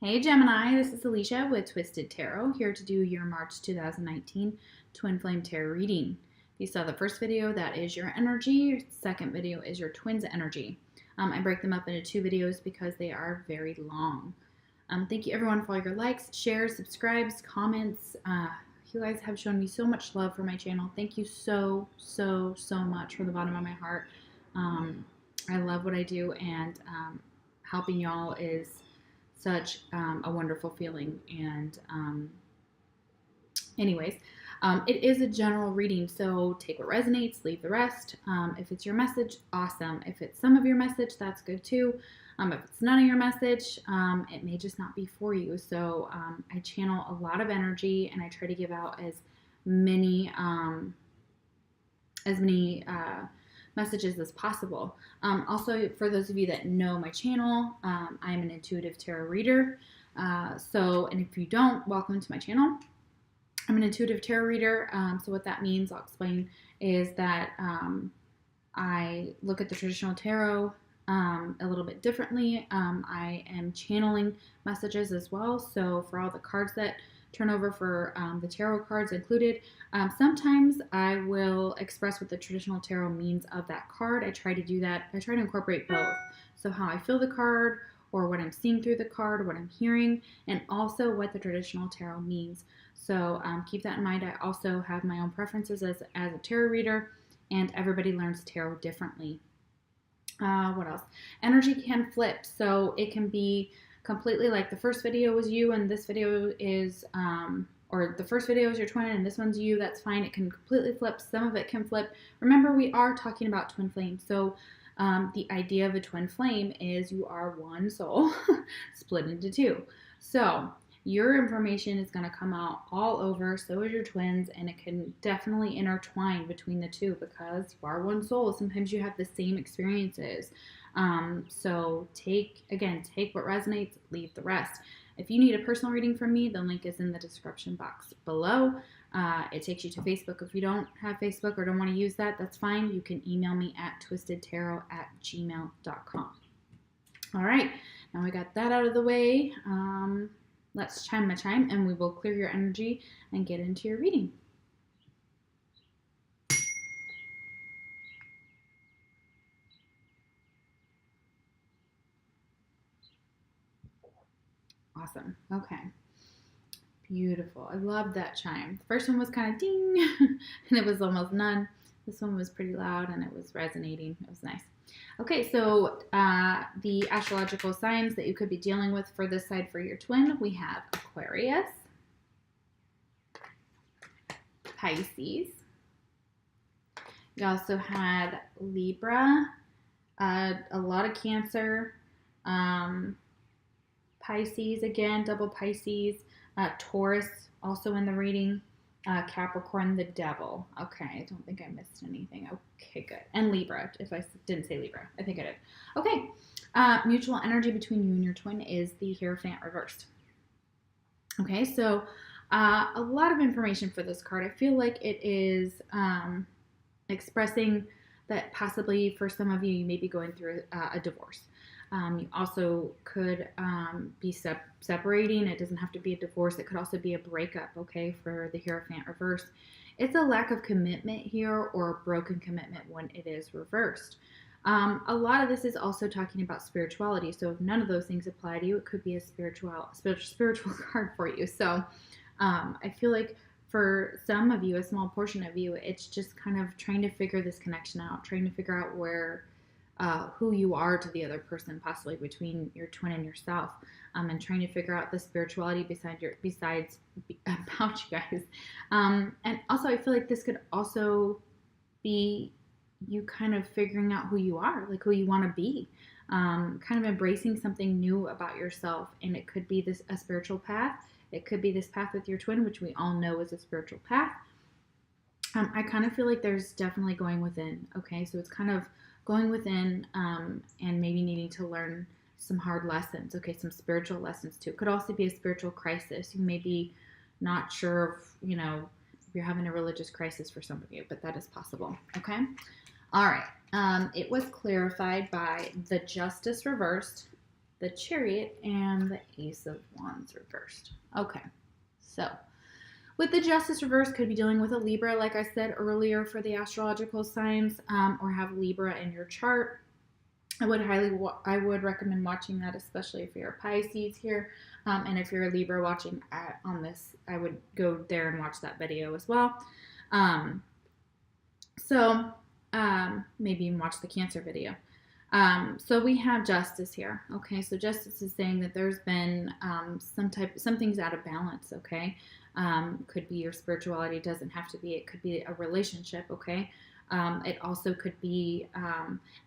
Hey Gemini, this is Alicia with Twisted Tarot, here to do your March 2019 Twin Flame Tarot reading. If you saw the first video, that is your energy. Second video is your twins' energy. I break them up into two videos because they are very long. Thank you everyone for all your likes, shares, subscribes, comments. You guys have shown me so much love for my channel. Thank you so much from the bottom of my heart. I love what I do, and helping y'all is such a wonderful feeling. And anyways, it is a general reading, so take what resonates, leave the rest. If it's your message, awesome. If it's some of your message, that's good too. If it's none of your message, it may just not be for you. So I channel a lot of energy, and I try to give out as many messages as possible. Also, for those of you that know my channel, I'm an intuitive tarot reader. And if you don't, welcome to my channel. I'm an intuitive tarot reader. So what that means, I'll explain, is that I look at the traditional tarot a little bit differently. I am channeling messages as well. So for all the cards that turn over for the tarot cards included, sometimes I will express what the traditional tarot means of that card. I try to do that. I try to incorporate both. So how I feel the card, or what I'm seeing through the card, or what I'm hearing, and also what the traditional tarot means. So keep that in mind. I also have my own preferences as a tarot reader, and everybody learns tarot differently. What else? Energy can flip. So it can be completely like the first video was you, and this video is, or the first video is your twin, and this one's you. That's fine. It can completely flip. Some of it can flip. Remember, we are talking about twin flames. So the idea of a twin flame is you are one soul split into two. So your information is going to come out all over. So is your twins, and it can definitely intertwine between the two because you are one soul. Sometimes you have the same experiences. So take what resonates, leave the rest. If you need a personal reading from me, the link is in the description box below. It takes you to Facebook. If you don't have Facebook or don't want to use that, that's fine. You can email me at twistedtarot@gmail.com. All right, now we got that out of the way. Let's chime my chime, and we will clear your energy and get into your reading. Awesome. Okay. Beautiful. I love that chime. The first one was kind of ding, and it was almost none. This one was pretty loud, and it was resonating. It was nice. Okay, so the astrological signs that you could be dealing with for this side for your twin, we have Aquarius, Pisces. You also had Libra, a lot of Cancer, Pisces again, double Pisces, Taurus also in the reading, Capricorn, the Devil. Okay, I don't think I missed anything. Okay, good. And Libra, if I didn't say Libra. I think I did. Okay, mutual energy between you and your twin is the Hierophant reversed. Okay, so a lot of information for this card. I feel like it is expressing that possibly for some of you, you may be going through a divorce. You also could be separating. It doesn't have to be a divorce. It could also be a breakup, okay, for the Hierophant reverse. It's a lack of commitment here, or a broken commitment when it is reversed. A lot of this is also talking about spirituality. So if none of those things apply to you, it could be a spiritual card for you. So I feel like for some of you, a small portion of you, it's just kind of trying to figure this connection out, trying to figure out where who you are to the other person, possibly between your twin and yourself, and trying to figure out the spirituality besides about you guys. And also, I feel like this could also be you kind of figuring out who you are, like who you want to be, kind of embracing something new about yourself. And it could be a spiritual path. It could be this path with your twin, which we all know is a spiritual path. I kind of feel like there's definitely going within. Okay, so it's kind of going within and maybe needing to learn some hard lessons. Okay, some spiritual lessons too. It could also be a spiritual crisis. You may be not sure if, if you're having a religious crisis for some of you, but that is possible. Okay, all right. It was clarified by the Justice reversed, the Chariot, and the Ace of Wands reversed. Okay, so with the Justice reversed, could be dealing with a Libra, like I said earlier for the astrological signs, or have Libra in your chart. I would recommend watching that, especially if you're a Pisces here, and if you're a Libra watching on this, I would go there and watch that video as well. Maybe even watch the Cancer video. So we have Justice here. Okay, so Justice is saying that there's been something's out of balance. Okay, could be your spirituality. Doesn't have to be. It could be a relationship. Okay. It also could be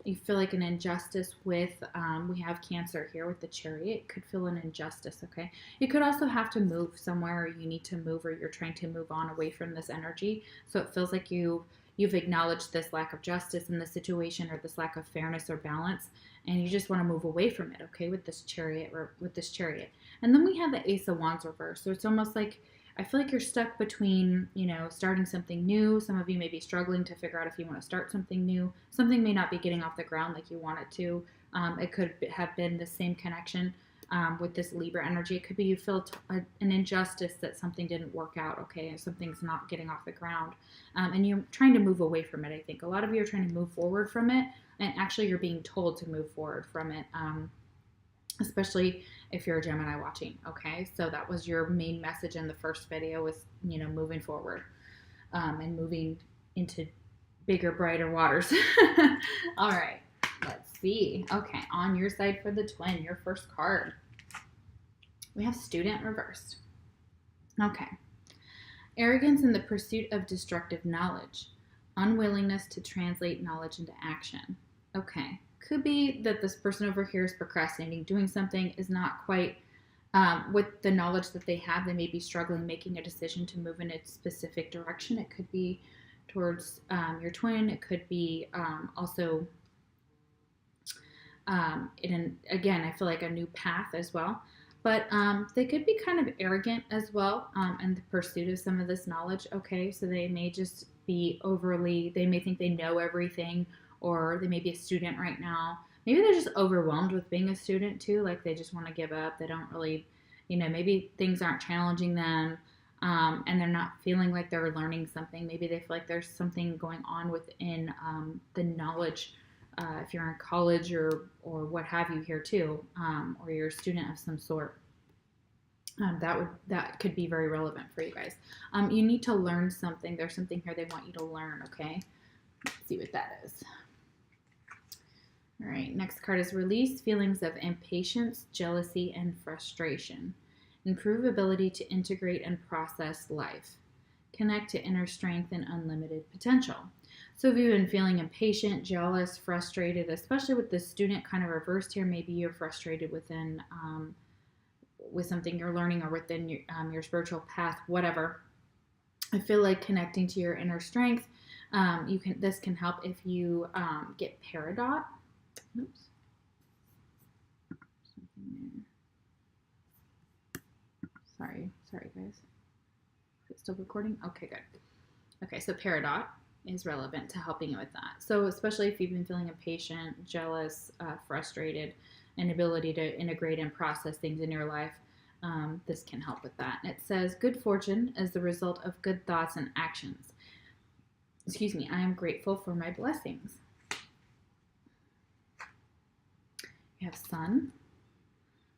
you feel like an injustice with, we have Cancer here with the Chariot. It could feel an injustice, okay? You could also have to move somewhere, or you need to move, or you're trying to move on away from this energy. So it feels like you've acknowledged this lack of justice in the situation, or this lack of fairness or balance, and you just want to move away from it, okay, with this Chariot. And then we have the Ace of Wands reversed. So it's almost like, I feel like you're stuck between, starting something new. Some of you may be struggling to figure out if you want to start something new. Something may not be getting off the ground like you want it to. It could have been the same connection with this Libra energy. It could be you feel an injustice that something didn't work out, okay, and something's not getting off the ground. And you're trying to move away from it, I think. A lot of you are trying to move forward from it, and actually you're being told to move forward from it. Especially if you're a Gemini watching, okay? So that was your main message in the first video, was, moving forward and moving into bigger, brighter waters. All right, let's see. Okay, on your side for the twin, your first card, we have Student reversed. Okay. Arrogance in the pursuit of destructive knowledge. Unwillingness to translate knowledge into action. Okay. Could be that this person over here is procrastinating, doing something, is not quite with the knowledge that they have. They may be struggling making a decision to move in a specific direction. It could be towards your twin. It could be also, again, I feel like a new path as well. But they could be kind of arrogant as well in the pursuit of some of this knowledge. Okay, so they may just be they may think they know everything, or they may be a student right now. Maybe they're just overwhelmed with being a student too. Like they just want to give up. They don't really, maybe things aren't challenging them, and they're not feeling like they're learning something. Maybe they feel like there's something going on within the knowledge. If you're in college or what have you here too, or you're a student of some sort, that could be very relevant for you guys. You need to learn something. There's something here they want you to learn. Okay, let's see what that is. All right, next card is Release feelings of impatience, jealousy, and frustration. Improve ability to integrate and process life. Connect to inner strength and unlimited potential. So if you've been feeling impatient, jealous, frustrated, especially with the Student kind of reversed here, maybe you're frustrated with something you're learning, or within your spiritual path, whatever. I feel like connecting to your inner strength, this can help if you get Peridot. Oops. Sorry guys. Is it still recording? Okay, good. Okay, so Peridot is relevant to helping you with that. So especially if you've been feeling impatient, jealous, frustrated, inability to integrate and process things in your life, this can help with that. And it says, good fortune is the result of good thoughts and actions. Excuse me, I am grateful for my blessings. You have Sun,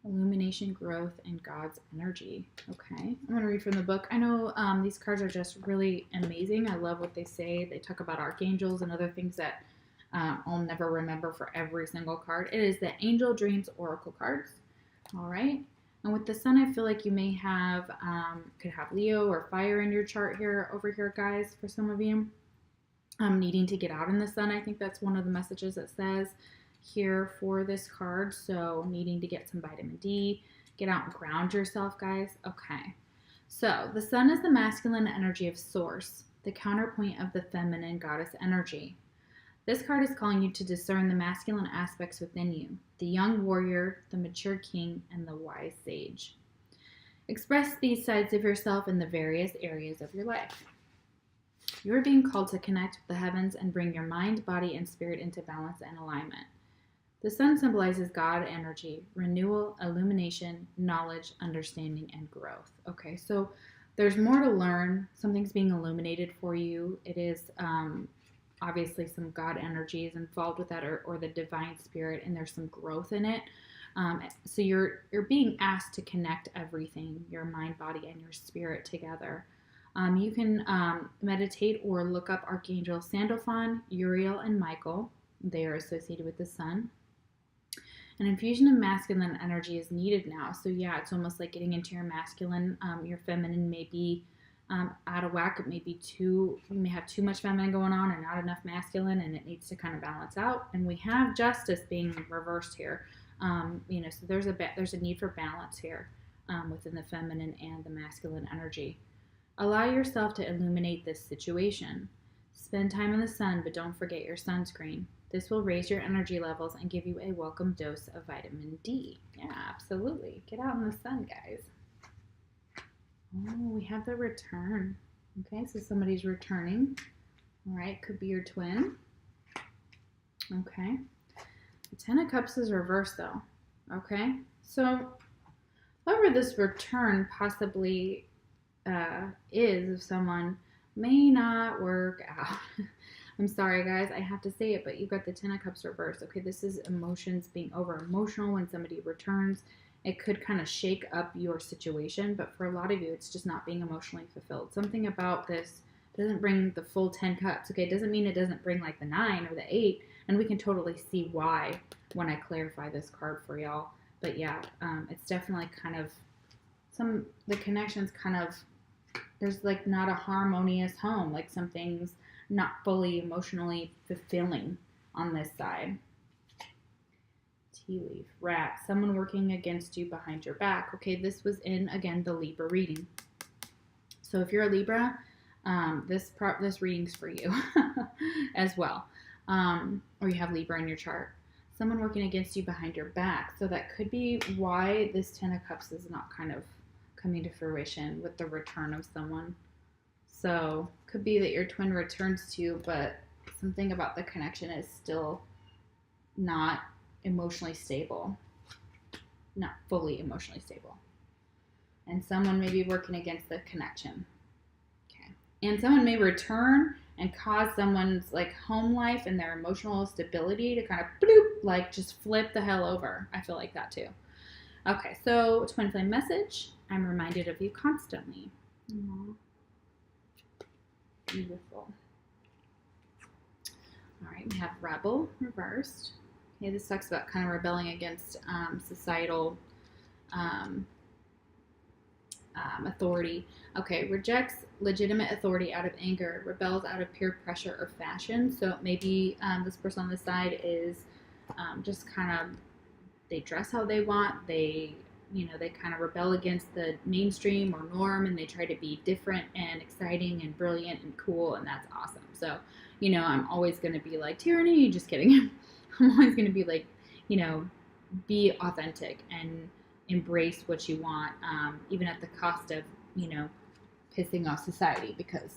illumination, growth, and God's energy. Okay, I'm going to read from the book. I know these cards are just really amazing. I love what they say. They talk about archangels and other things that I'll never remember for every single card. It is the Angel Dreams Oracle cards. All right. And with the Sun, I feel like you may have, could have Leo or fire in your chart over here, guys, for some of you. Needing to get out in the sun. I think that's one of the messages that says here for this card. So needing to get some vitamin D, get out and ground yourself, guys. Okay. So the Sun is the masculine energy of Source, the counterpoint of the feminine goddess energy. This card is calling you to discern the masculine aspects within you, the young warrior, the mature king, and the wise sage. Express these sides of yourself in the various areas of your life. You are being called to connect with the heavens and bring your mind, body, and spirit into balance and alignment. The sun symbolizes God energy, renewal, illumination, knowledge, understanding, and growth. Okay, so there's more to learn. Something's being illuminated for you. It is obviously some God energy is involved with that, or the divine spirit, and there's some growth in it. So you're being asked to connect everything, your mind, body, and your spirit together. You can meditate or look up Archangel Sandalphon, Uriel, and Michael. They are associated with the sun. An infusion of masculine energy is needed now. So yeah, it's almost like getting into your masculine. Your feminine may be out of whack. It may be you may have too much feminine going on and not enough masculine, and it needs to kind of balance out. And we have justice being reversed here. So there's a need for balance here within the feminine and the masculine energy. Allow yourself to illuminate this situation. Spend time in the sun, but don't forget your sunscreen. This will raise your energy levels and give you a welcome dose of vitamin D. Yeah, absolutely. Get out in the sun, guys. Oh, we have the return. Okay, so somebody's returning. All right, could be your twin. Okay. The Ten of Cups is reversed, though. Okay, so however this return possibly is of someone may not work out. I'm sorry, guys. I have to say it, but you've got the Ten of Cups reversed. Okay, this is emotions being over-emotional when somebody returns. It could kind of shake up your situation, but for a lot of you, it's just not being emotionally fulfilled. Something about this doesn't bring the full 10 cups. Okay, it doesn't mean it doesn't bring like the 9 or the 8, and we can totally see why when I clarify this card for y'all. But yeah, it's definitely kind of the connections kind of, there's like not a harmonious home, like something's not fully emotionally fulfilling on this side. Tea leaf, rat, someone working against you behind your back. Okay, this was in, again, the Libra reading. So if you're a Libra, this reading's for you as well. Or you have Libra in your chart. Someone working against you behind your back. So that could be why this Ten of Cups is not kind of coming to fruition with the return of someone. So could be that your twin returns to you, but something about the connection is still not emotionally stable, not fully emotionally stable. And someone may be working against the connection. Okay. And someone may return and cause someone's like home life and their emotional stability to kind of bloop, like just flip the hell over. I feel like that too. Okay, so twin flame message. I'm reminded of you constantly. Aww. Beautiful. All right, we have rebel reversed. Okay, this talks about kind of rebelling against societal authority. Okay, rejects legitimate authority out of anger, rebels out of peer pressure or fashion. So maybe this person on the side is just kind of, they dress how they want. They kind of rebel against the mainstream or norm, and they try to be different and exciting and brilliant and cool, and that's awesome. So, I'm always going to be like, tyranny, just kidding. I'm always going to be like, be authentic and embrace what you want, even at the cost of, pissing off society, because,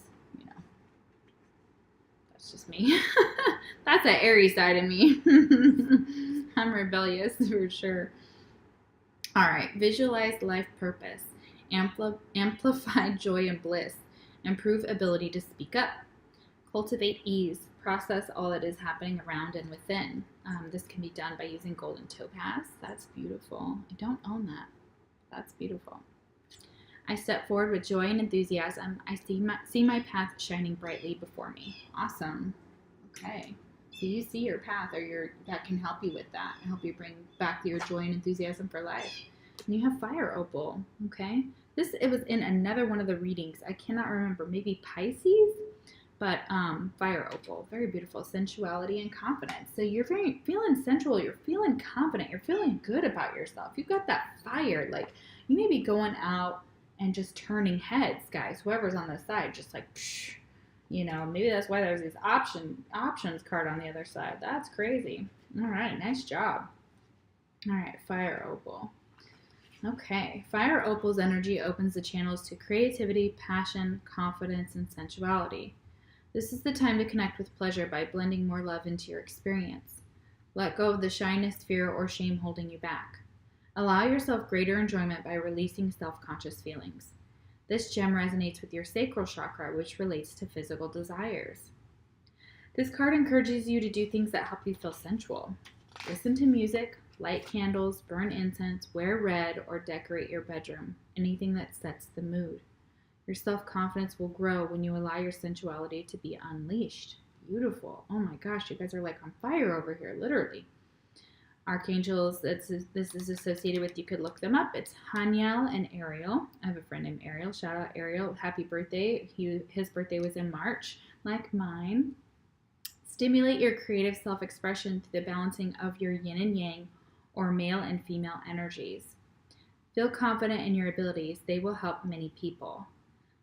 that's just me. That's an Aries side of me. I'm rebellious for sure. All right, visualize life purpose, amplify joy and bliss, improve ability to speak up, cultivate ease, process all that is happening around and within. This can be done by using golden topaz. That's beautiful. I don't own that. That's beautiful. I step forward with joy and enthusiasm. I see my path shining brightly before me. Awesome. Okay. So you see your path, or that can help you with that, and help you bring back your joy and enthusiasm for life. And you have fire opal. Okay. It was in another one of the readings. I cannot remember. Maybe Pisces. But fire opal, very beautiful, sensuality and confidence. So you're feeling sensual, you're feeling confident, you're feeling good about yourself. You've got that fire, like you may be going out and just turning heads, guys. Whoever's on the side, just like, psh, maybe that's why there's this options card on the other side. That's crazy. All right, nice job. All right, fire opal. Okay, fire opal's energy opens the channels to creativity, passion, confidence, and sensuality. This is the time to connect with pleasure by blending more love into your experience. Let go of the shyness, fear, or shame holding you back. Allow yourself greater enjoyment by releasing self-conscious feelings. This gem resonates with your sacral chakra, which relates to physical desires. This card encourages you to do things that help you feel sensual. Listen to music, light candles, burn incense, wear red, or decorate your bedroom. Anything that sets the mood. Your self-confidence will grow when you allow your sensuality to be unleashed. Beautiful. Oh my gosh, you guys are like on fire over here, literally. Archangels, this is associated with, you could look them up. It's Haniel and Ariel. I have a friend named Ariel. Shout out Ariel. Happy birthday. His birthday was in March, like mine. Stimulate your creative self-expression through the balancing of your yin and yang, or male and female energies. Feel confident in your abilities. They will help many people.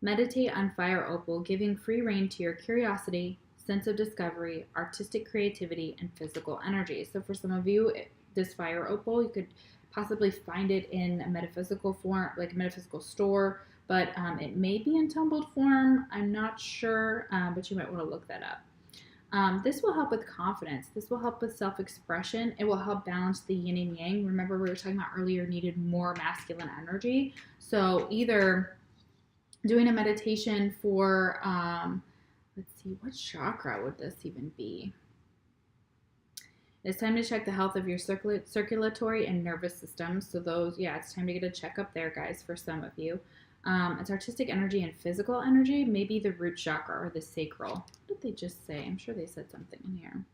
Meditate on fire opal, giving free rein to your curiosity, sense of discovery, artistic creativity, and physical energy. So for some of you, this fire opal, you could possibly find it in a metaphysical form, like a metaphysical store, but it may be in tumbled form. I'm not sure, but you might want to look that up. This will help with confidence. This will help with self-expression. It will help balance the yin and yang. Remember, we were talking about earlier, needed more masculine energy. So either doing a meditation for, let's see, what chakra would this even be? It's time to check the health of your circulatory and nervous system. So those, yeah, it's time to get a checkup there, guys, for some of you. It's artistic energy and physical energy, maybe the root chakra or the sacral. What did they just say? I'm sure they said something in here.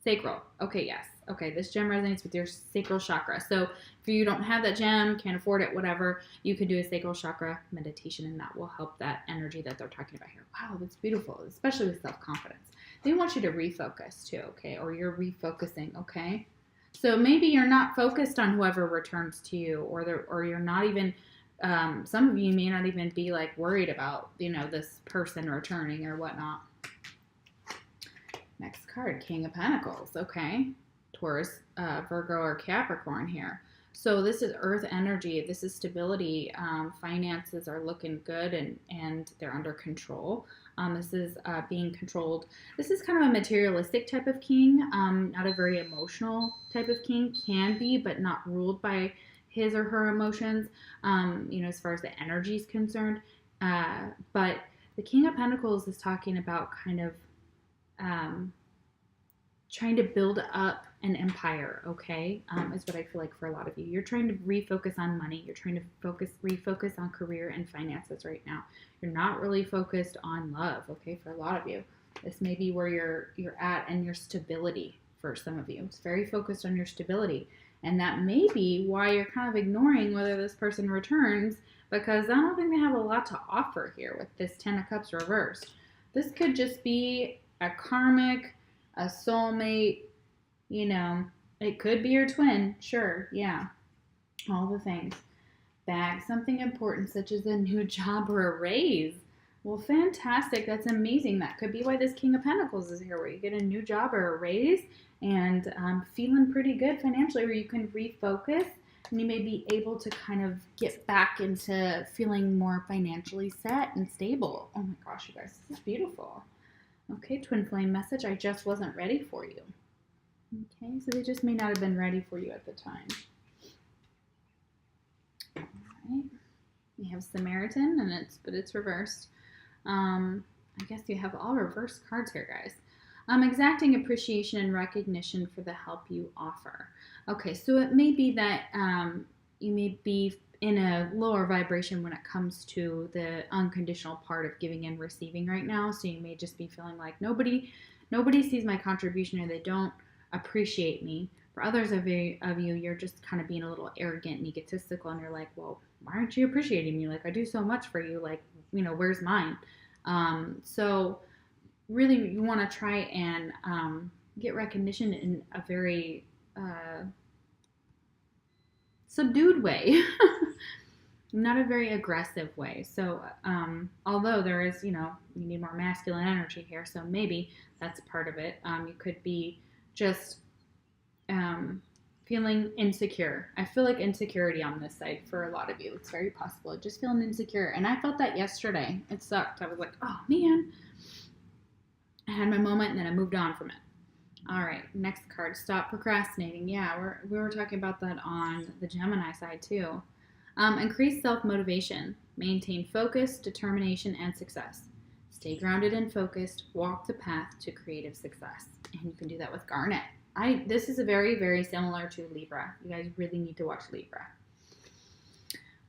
Sacral. Okay, yes. Okay, this gem resonates with your sacral chakra. So if you don't have that gem, can't afford it, whatever, you could do a sacral chakra meditation, and that will help that energy that they're talking about here. Wow, that's beautiful, especially with self-confidence. They want you to refocus too, okay? Or you're refocusing, okay? So maybe you're not focused on whoever returns to you, or you're not even, some of you may not even be like worried about, this person returning or whatnot. Next card, King of Pentacles, okay? Taurus, Virgo, or Capricorn here. So this is earth energy. This is stability. Finances are looking good and they're under control. This is being controlled. This is kind of a materialistic type of king, not a very emotional type of king. Can be, but not ruled by his or her emotions, as far as the energy is concerned. But the King of Pentacles is talking about kind of trying to build up an empire, okay, is what I feel like for a lot of you. You're trying to refocus on money. You're trying to refocus on career and finances right now. You're not really focused on love, okay, for a lot of you. This may be where you're at, and your stability for some of you. It's very focused on your stability. And that may be why you're kind of ignoring whether this person returns, because I don't think they have a lot to offer here with this 10 of Cups reversed. This could just be a karmic, a soulmate, it could be your twin, sure, yeah, all the things. Bag something important, such as a new job or a raise. Well, fantastic, that's amazing. That could be why this King of Pentacles is here, where you get a new job or a raise and feeling pretty good financially, where you can refocus and you may be able to kind of get back into feeling more financially set and stable. Oh my gosh, you guys, this is beautiful. Okay, twin flame message, I just wasn't ready for you. Okay, so they just may not have been ready for you at the time. All right, we have Samaritan, but it's reversed. I guess you have all reversed cards here, guys. Exacting appreciation and recognition for the help you offer. Okay, so it may be that you may be in a lower vibration when it comes to the unconditional part of giving and receiving right now. So you may just be feeling like nobody sees my contribution, or they don't appreciate me. For others of you, you're just kind of being a little arrogant and egotistical, and you're like, well, why aren't you appreciating me? Like, I do so much for you. Like, where's mine? So really you want to try and get recognition in a very subdued way, not a very aggressive way. So although there is, you need more masculine energy here, so maybe that's part of it. You could be just feeling insecure. I feel like insecurity on this side for a lot of you. It's very possible. Just feeling insecure. And I felt that yesterday. It sucked. I was like, oh man. I had my moment and then I moved on from it. All right, next card. Stop procrastinating. Yeah, we were talking about that on the Gemini side too. Increase self-motivation. Maintain focus, determination, and success. Stay grounded and focused. Walk the path to creative success. And you can do that with Garnet. This is a very, very similar to Libra. You guys really need to watch Libra.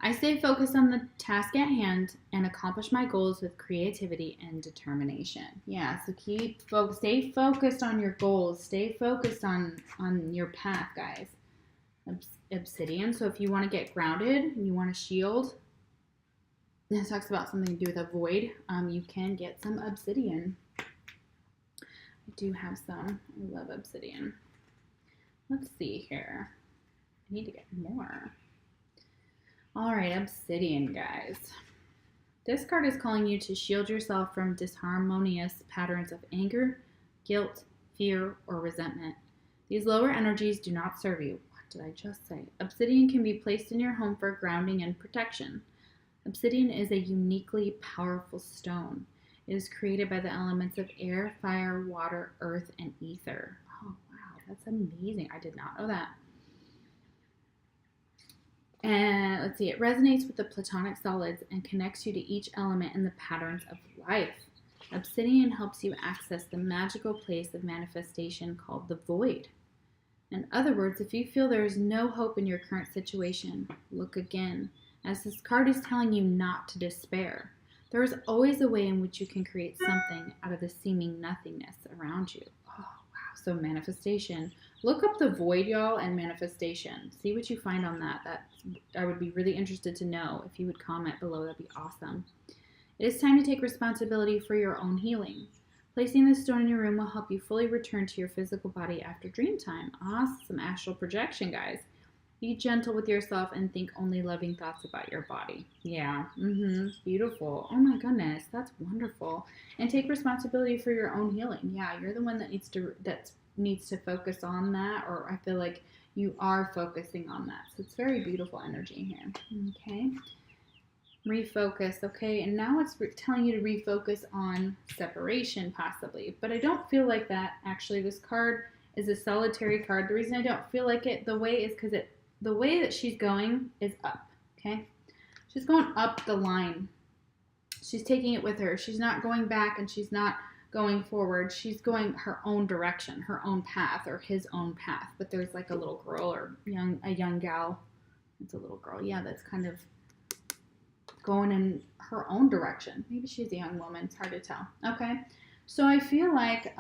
I stay focused on the task at hand and accomplish my goals with creativity and determination. Yeah, so stay focused on your goals. Stay focused on your path, guys. Obsidian. So if you want to get grounded and you want a shield, this talks about something to do with a void. You can get some obsidian. I do have some. I love obsidian. Let's see here. I need to get more. All right, obsidian, guys. This card is calling you to shield yourself from disharmonious patterns of anger, guilt, fear, or resentment. These lower energies do not serve you. What did I just say? Obsidian can be placed in your home for grounding and protection. Obsidian is a uniquely powerful stone. It is created by the elements of air, fire, water, earth, and ether. Oh, wow, that's amazing. I did not know that. And let's see, it resonates with the platonic solids and connects you to each element in the patterns of life. Obsidian helps you access the magical place of manifestation called the void. In other words, if you feel there is no hope in your current situation, look again, as this card is telling you not to despair. There is always a way in which you can create something out of the seeming nothingness around you. Oh, wow. So manifestation. Look up the void, y'all, and manifestation. See what you find on that. I would be really interested to know. If you would comment below, that'd be awesome. It is time to take responsibility for your own healing. Placing this stone in your room will help you fully return to your physical body after dream time. Awesome astral projection, guys. Be gentle with yourself and think only loving thoughts about your body. Yeah, beautiful. Oh my goodness, that's wonderful. And take responsibility for your own healing. Yeah, you're the one that needs to focus on that, or I feel like you are focusing on that. So it's very beautiful energy here. Okay. Refocus. Okay. And now it's telling you to refocus on separation possibly, but I don't feel like that. Actually, this card is a solitary card. The reason I don't feel like it the way is because the way that she's going is up. Okay. She's going up the line. She's taking it with her. She's not going back and she's not going forward. She's going her own direction, her own path, or his own path. But there's like a little girl or a young gal. It's a little girl. Yeah, that's kind of going in her own direction. Maybe she's a young woman. It's hard to tell. Okay. So I feel like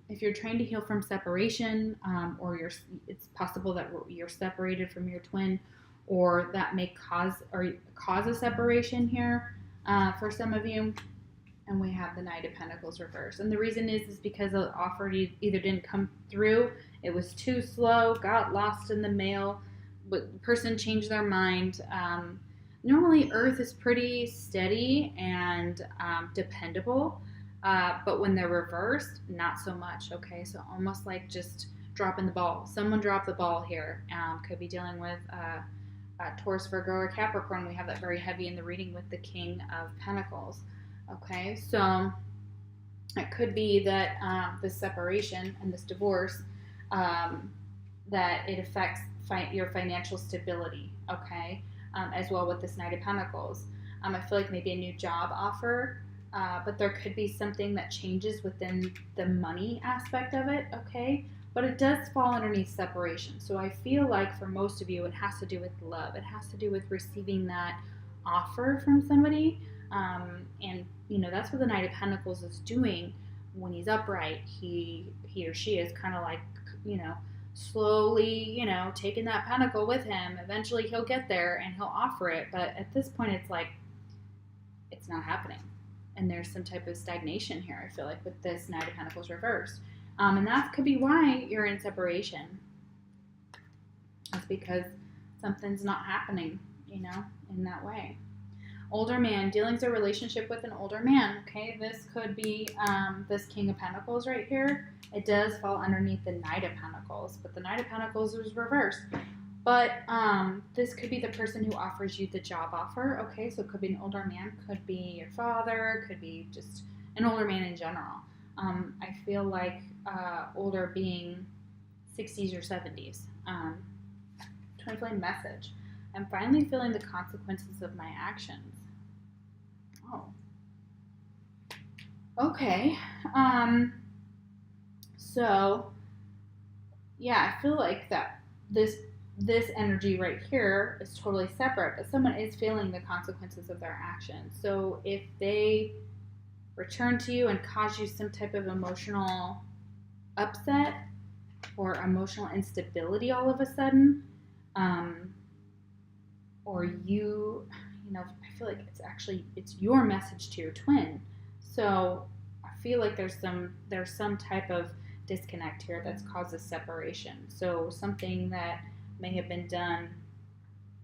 if you're trying to heal from separation, or it's possible that you're separated from your twin, or that may cause a separation here for some of you. And we have the Knight of Pentacles reversed. And the reason is because the offer either didn't come through, it was too slow, got lost in the mail, but the person changed their mind. Normally, Earth is pretty steady and dependable, but when they're reversed, not so much, okay? So almost like just dropping the ball. Someone dropped the ball here. Could be dealing with Taurus, Virgo, or Capricorn. We have that very heavy in the reading with the King of Pentacles. Okay, so it could be that this separation and this divorce, that it affects your financial stability, okay, as well with this Knight of Pentacles. I feel like maybe a new job offer, but there could be something that changes within the money aspect of it, okay, but it does fall underneath separation. So I feel like for most of you, it has to do with love. It has to do with receiving that offer from somebody. And that's what the Knight of Pentacles is doing when he's upright. He or she is kind of like, slowly, taking that pentacle with him. Eventually he'll get there and he'll offer it. But at this point, it's like, it's not happening. And there's some type of stagnation here, I feel like, with this Knight of Pentacles reversed. And that could be why you're in separation. That's because something's not happening, in that way. Older man, dealings or relationship with an older man. Okay, this could be this King of Pentacles right here. It does fall underneath the Knight of Pentacles, but the Knight of Pentacles is reversed. But this could be the person who offers you the job offer. Okay, so it could be an older man, could be your father, could be just an older man in general. I feel like older being 60s or 70s. Twin flame message. I'm finally feeling the consequences of my actions. Oh. Okay. So yeah, I feel like that this energy right here is totally separate, but someone is feeling the consequences of their actions. So if they return to you and cause you some type of emotional upset or emotional instability all of a sudden, or I feel like it's your message to your twin. So I feel like there's some type of disconnect here that's caused this separation. So something that may have been done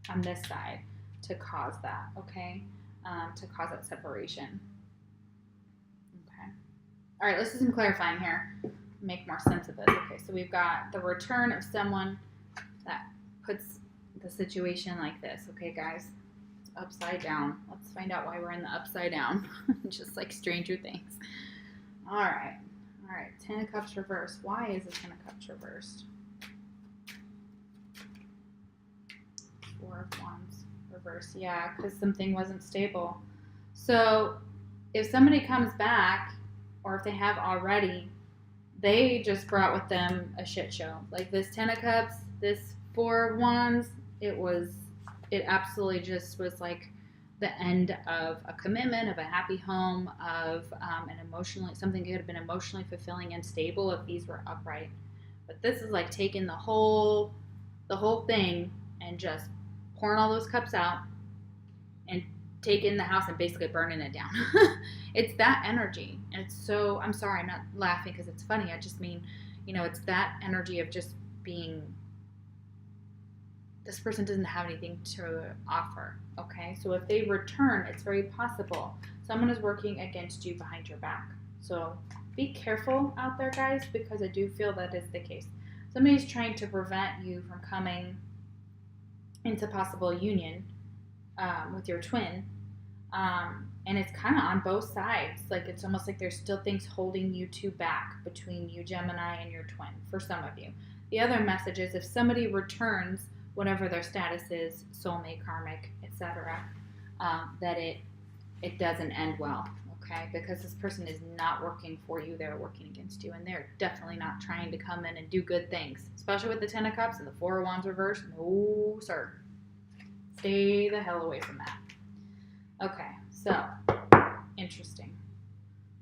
on this side to cause that, okay? To cause that separation. Okay. All right, let's do some clarifying here. Make more sense of this. Okay, so we've got the return of someone that puts the situation like this. Okay, guys, it's upside down. Let's find out why we're in the upside down, just like Stranger Things. All right, Ten of Cups reversed. Why is the Ten of Cups reversed? Four of Wands reversed. Yeah, because something wasn't stable. So if somebody comes back, or if they have already, they just brought with them a shit show. Like this Ten of Cups, this Four of Wands, it absolutely just was like the end of a commitment, of a happy home, of something could have been emotionally fulfilling and stable if these were upright. But this is like taking the whole thing and just pouring all those cups out and taking the house and basically burning it down. It's that energy. And it's so, I'm sorry, I'm not laughing because it's funny. I just mean, it's that energy of just being, this person doesn't have anything to offer, okay? So if they return, it's very possible someone is working against you behind your back. So be careful out there, guys, because I do feel that is the case. Somebody's trying to prevent you from coming into possible union with your twin. And it's kind of on both sides. Like it's almost like there's still things holding you two back between you, Gemini, and your twin, for some of you. The other message is if somebody returns, whatever their status is, soulmate, karmic, etc., that it doesn't end well, okay? Because this person is not working for you, they're working against you, and they're definitely not trying to come in and do good things, especially with the Ten of Cups and the Four of Wands reversed. No, sir. Stay the hell away from that. Okay, so, interesting.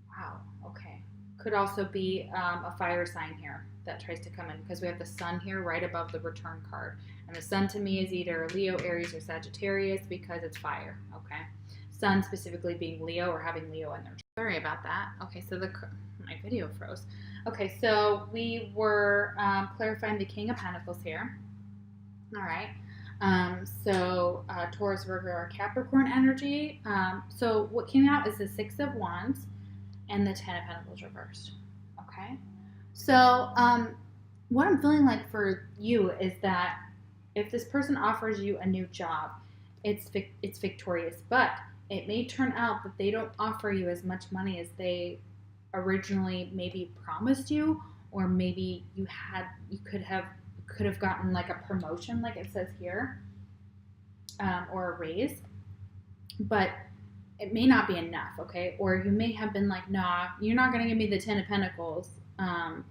Wow, okay. Could also be a fire sign here that tries to come in, because we have the sun here right above the return card. And the sun to me is either Leo, Aries, or Sagittarius because it's fire, okay? Sun specifically being Leo or having Leo in there. Sorry about that. Okay, so my video froze. Okay, so we were clarifying the King of Pentacles here. All right. Taurus, Virgo, or Capricorn energy. So what came out is the Six of Wands and the Ten of Pentacles reversed. Okay. So what I'm feeling like for you is that if this person offers you a new job, it's victorious, but it may turn out that they don't offer you as much money as they originally maybe promised you, or maybe you could have gotten like a promotion, like it says here, or a raise, but it may not be enough, okay? Or you may have been like, nah, you're not gonna give me the Ten of Pentacles. I'm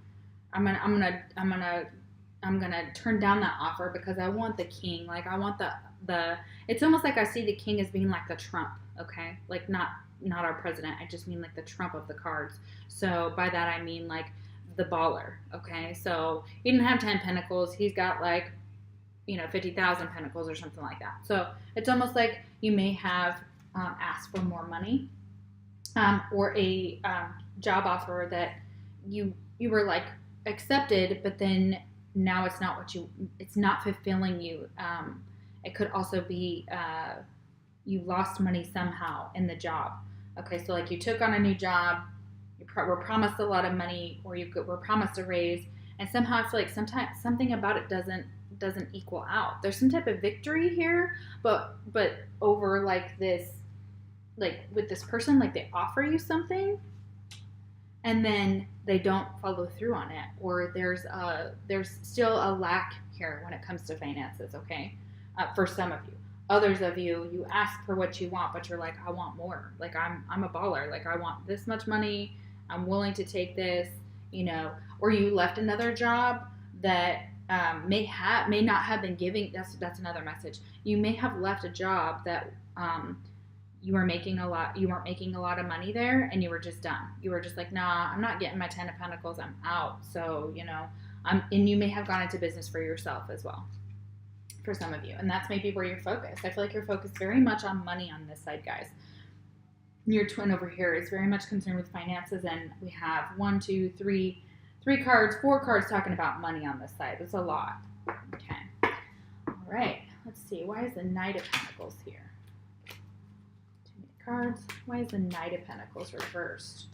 gonna turn down that offer because I want the king. Like I want the. It's almost like I see the king as being like the Trump, okay? Like not our president. I just mean like the Trump of the cards. So by that I mean like the baller, okay? So he didn't have 10 pentacles. He's got like, 50,000 pentacles or something like that. So it's almost like you may have asked for more money, or a job offer that you were like accepted, but then now it's not fulfilling you. It could also be you lost money somehow in the job. Okay, so like you took on a new job, you were promised a lot of money, or you were promised a raise, and somehow I feel like sometimes something about it doesn't equal out. There's some type of victory here, but over like this, like with this person, like they offer you something, and then they don't follow through on it, or there's still a lack here when it comes to finances, okay? For some of you. Others of you, you ask for what you want, but you're like, I want more. Like, I'm a baller. Like, I want this much money. I'm willing to take this, you know. Or you left another job that may not have been giving. That's another message. You may have left a job that you weren't making a lot of money there, and you were just done. You were just like, nah, I'm not getting my 10 of Pentacles. I'm out. So, you know, and you may have gone into business for yourself as well, for some of you. And that's maybe where you're focused. I feel like you're focused very much on money on this side, guys. Your twin over here is very much concerned with finances, and we have 1, 2, 3 cards, 4 cards talking about money on this side. That's a lot. Okay. All right. Let's see. Why is the Knight of Pentacles here? Too many cards. Why is the Knight of Pentacles reversed?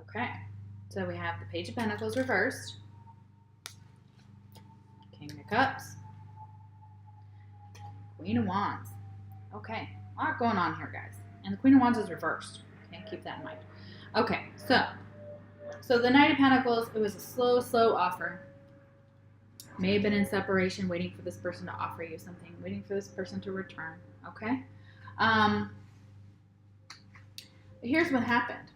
Okay. So we have the Page of Pentacles reversed. King of Cups. Queen of Wands. Okay. A lot going on here, guys. And the Queen of Wands is reversed. Okay, keep that in mind. Okay, so the Knight of Pentacles, it was a slow offer. May have been in separation, waiting for this person to offer you something, waiting for this person to return. Okay? Here's what happened.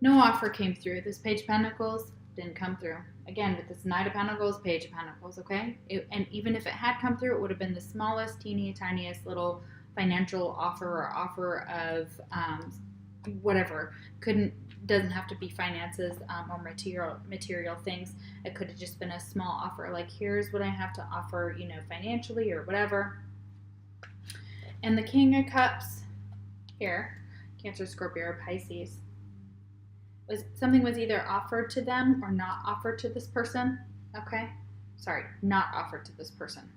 No offer came through. This Page of Pentacles didn't come through. Again, with this Knight of Pentacles, Page of Pentacles, okay? And even if it had come through, it would have been the smallest, tiniest little financial offer or offer of whatever. Doesn't have to be finances or material things. It could have just been a small offer, like, here's what I have to offer, you know, financially or whatever. And the King of Cups here, Cancer, Scorpio, or Pisces, something was either offered to them or not offered to this person. Okay? Sorry, not offered to this person.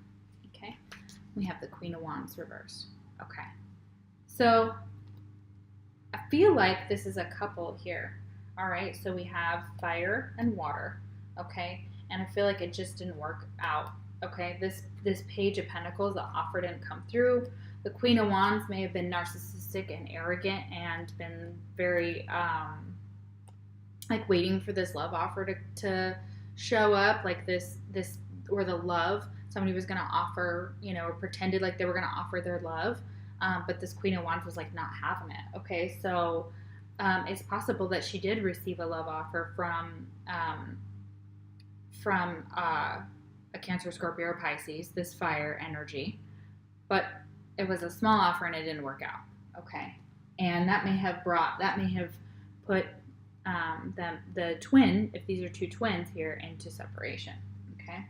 Okay? We have the Queen of Wands reversed. Okay. So I feel like this is a couple here. All right? So we have fire and water. Okay? And I feel like it just didn't work out. Okay? This Page of Pentacles, the offer didn't come through. The Queen of Wands may have been narcissistic and arrogant and been very like waiting for this love offer to show up, like this or the love somebody was going to offer, you know, or pretended like they were going to offer their love, but this Queen of Wands was like not having it. Okay, so it's possible that she did receive a love offer from a Cancer, Scorpio, or Pisces, this fire energy, but it was a small offer and it didn't work out. Okay, and that may have put the twin, if these are two twins here, into separation. Okay,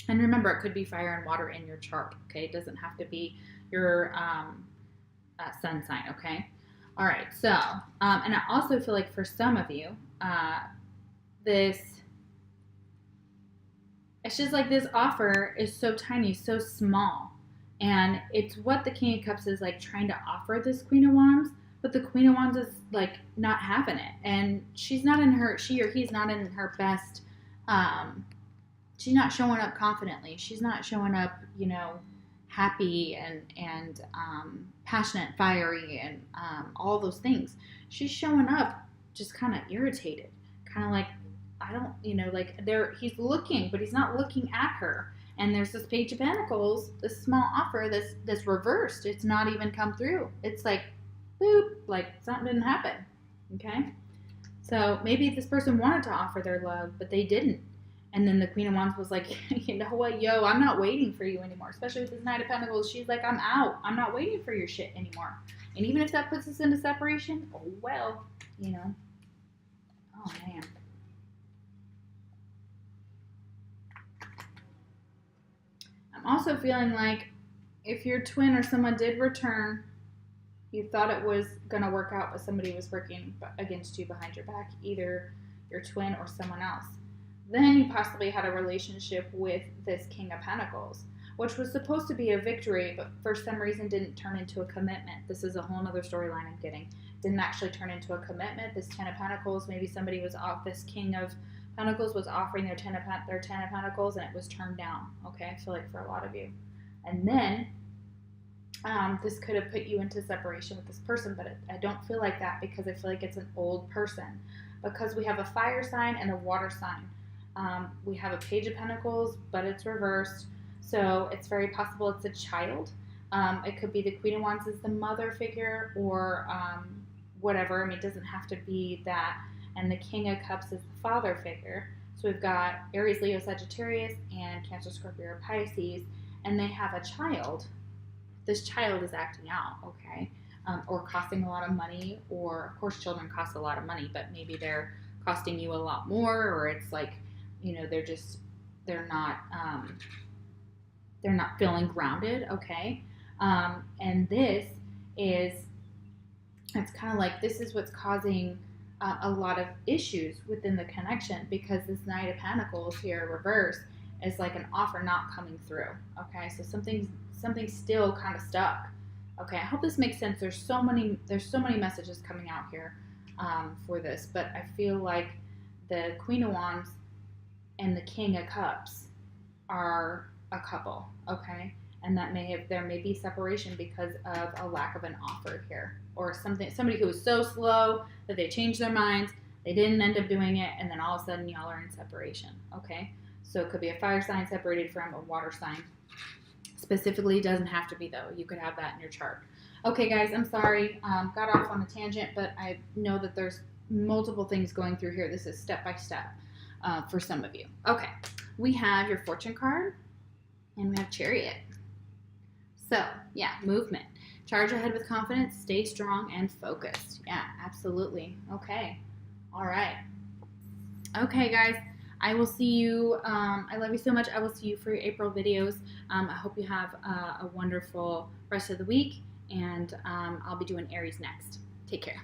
and remember, it could be fire and water in your chart. Okay, it doesn't have to be your sun sign. Okay, all right. So and I also feel like for some of you, it's just like this offer is so tiny, so small, and it's what the King of Cups is like trying to offer this Queen of Wands. But the Queen of Wands is like not having it, and she or he's not in her best. She's not showing up confidently. She's not showing up, you know, happy and passionate, fiery, and all those things. She's showing up just kind of irritated, kind of like, I don't, you know, like he's looking, but he's not looking at her. And there's this Page of Pentacles, this small offer that's reversed. It's not even come through. It's like, boop, like something didn't happen. Okay, so maybe this person wanted to offer their love, but they didn't. And then the Queen of Wands was like, you know what, yo, I'm not waiting for you anymore. Especially with this Knight of Pentacles, she's like, I'm out. I'm not waiting for your shit anymore. And even if that puts us into separation, oh well, you know. Oh man. I'm also feeling like if your twin or someone did return, you thought it was going to work out, but somebody was working against you behind your back, either your twin or someone else. Then you possibly had a relationship with this King of Pentacles, which was supposed to be a victory, but for some reason didn't turn into a commitment. This is a whole other storyline I'm getting. Didn't actually turn into a commitment. This Ten of Pentacles, maybe somebody was off this King of Pentacles was offering their Ten of Pentacles, and it was turned down. Okay, I feel like for a lot of you. And then this could have put you into separation with this person, but I don't feel like that, because I feel like it's an old person. Because we have a fire sign and a water sign. We have a Page of Pentacles, but it's reversed. So it's very possible it's a child. It could be the Queen of Wands is the mother figure, or whatever. I mean, it doesn't have to be that. And the King of Cups is the father figure. So we've got Aries, Leo, Sagittarius, and Cancer, Scorpio, or Pisces. And they have a child. This child is acting out, okay? Or costing a lot of money, or of course children cost a lot of money, but maybe they're costing you a lot more, or it's like, you know, they're not feeling grounded, okay? And it's kind of like, this is what's causing a lot of issues within the connection, because this Knight of Pentacles here reverse is like an offer not coming through, okay? So something's still kind of stuck. Okay, I hope this makes sense. There's so many messages coming out here for this, but I feel like the Queen of Wands and the King of Cups are a couple, okay? And that there may be separation because of a lack of an offer here, or somebody who was so slow that they changed their minds, they didn't end up doing it, and then all of a sudden y'all are in separation, okay? So it could be a fire sign separated from a water sign. Specifically, doesn't have to be, though. You could have that in your chart. Okay, guys, I'm sorry. Got off on a tangent, but I know that there's multiple things going through here. This is step by step for some of you. Okay, we have your Fortune card, and we have Chariot. So, yeah, movement. Charge ahead with confidence, stay strong, and focused. Yeah, absolutely. Okay, all right. Okay, guys. I will see you. I love you so much. I will see you for your April videos. I hope you have a wonderful rest of the week, and I'll be doing Aries next. Take care.